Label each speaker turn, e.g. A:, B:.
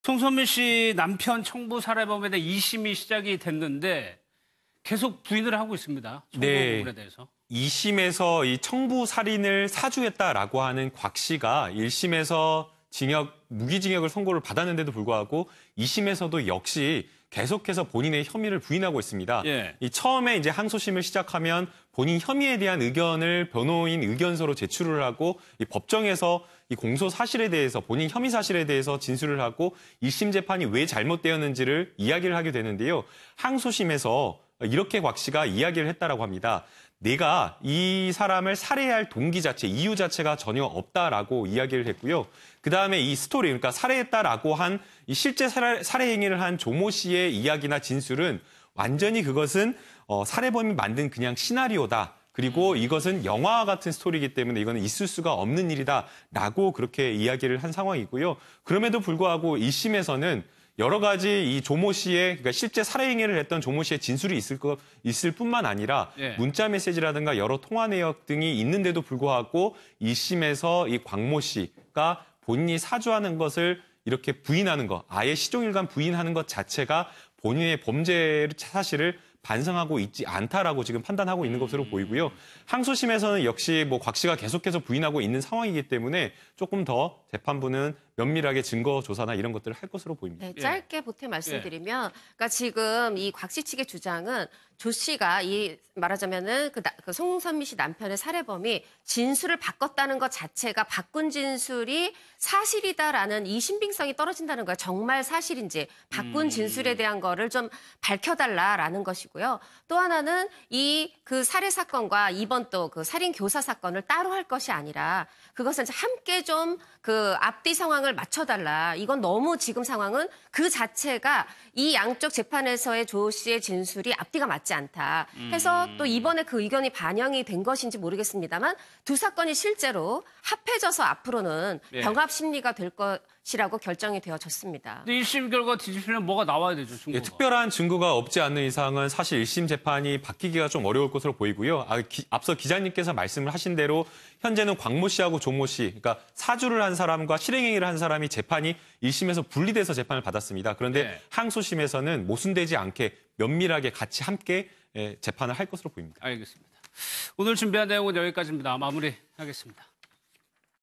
A: 송선미 씨 남편 청부 살해범에 대해 2심이 시작이 됐는데 계속 부인을 하고 있습니다. 청부 부분에 대해서.
B: 2심에서 이 청부 살인을 사주했다라고 하는 곽 씨가 1심에서 무기징역을 선고를 받았는데도 불구하고 2심에서도 역시 계속해서 본인의 혐의를 부인하고 있습니다.
A: 예.
B: 이 처음에 이제 항소심을 시작하면 본인 혐의에 대한 의견을 변호인 의견서로 제출을 하고 이 법정에서 이 공소 사실에 대해서 본인 혐의 사실에 대해서 진술을 하고 1심 재판이 왜 잘못되었는지를 이야기를 하게 되는데요. 항소심에서 이렇게 곽 씨가 이야기를 했다라고 합니다. 내가 이 사람을 살해할 동기 자체, 이유 자체가 전혀 없다라고 이야기를 했고요. 그다음에 이 스토리, 그러니까 살해했다라고 한 이 실제 살해 행위를 한 조모 씨의 이야기나 진술은 완전히 그것은 살해범이 만든 그냥 시나리오다. 그리고 이것은 영화와 같은 스토리이기 때문에 이거는 있을 수가 없는 일이다라고 그렇게 이야기를 한 상황이고요. 그럼에도 불구하고 1심에서는 여러 가지 이 조모 씨의 그러니까 실제 살해 행위를 했던 조모 씨의 진술이 있을 뿐만 아니라 문자 메시지라든가 여러 통화 내역 등이 있는데도 불구하고 1심에서 이 곽모 씨가 본인이 사주하는 것을 이렇게 부인하는 것, 아예 시종일관 부인하는 것 자체가 본인의 범죄 사실을 반성하고 있지 않다라고 지금 판단하고 있는 것으로 보이고요. 항소심에서는 역시 곽 씨가 계속해서 부인하고 있는 상황이기 때문에 조금 더 재판부는 면밀하게 증거 조사나 이런 것들을 할 것으로 보입니다.
C: 네, 짧게 보태 말씀드리면, 그러니까 지금 이 곽 씨 측의 주장은 조 씨가 말하자면은 그 송선미 씨 남편의 살해범이 진술을 바꿨다는 것 자체가 바꾼 진술이 사실이다라는 이 신빙성이 떨어진다는 거예요. 정말 사실인지 바꾼 진술에 대한 거를 좀 밝혀달라라는 것이고요. 또 하나는 그 살해 사건과 이번 또 그 살인 교사 사건을 따로 할 것이 아니라 그것은 함께 좀 그 앞뒤 상황을 맞춰달라. 이건 너무 지금 상황은 그 자체가 이 양쪽 재판에서의 조 씨의 진술이 앞뒤가 맞지 않다. 해서 또 이번에 그 의견이 반영이 된 것인지 모르겠습니다만 두 사건이 실제로 합해져서 앞으로는 병합 심리가 될 것이라고 결정이 되어졌습니다.
A: 근데 1심 결과 뒤집히면 뭐가 나와야 되죠, 증거가?
B: 특별한 증거가 없지 않는 이상은 사실 1심 재판이 바뀌기가 좀 어려울 것으로 보이고요. 앞서 기자님께서 말씀을 하신 대로 현재는 곽모 씨하고 조모 씨, 그러니까 사주를 한 사람과 실행행위를 한 사람이 재판이 1심에서 분리돼서 재판을 받았습니다. 그런데 항소심에서는 모순되지 않게 면밀하게 같이 함께 재판을 할 것으로 보입니다.
A: 알겠습니다. 오늘 준비한 내용은 여기까지입니다. 마무리하겠습니다.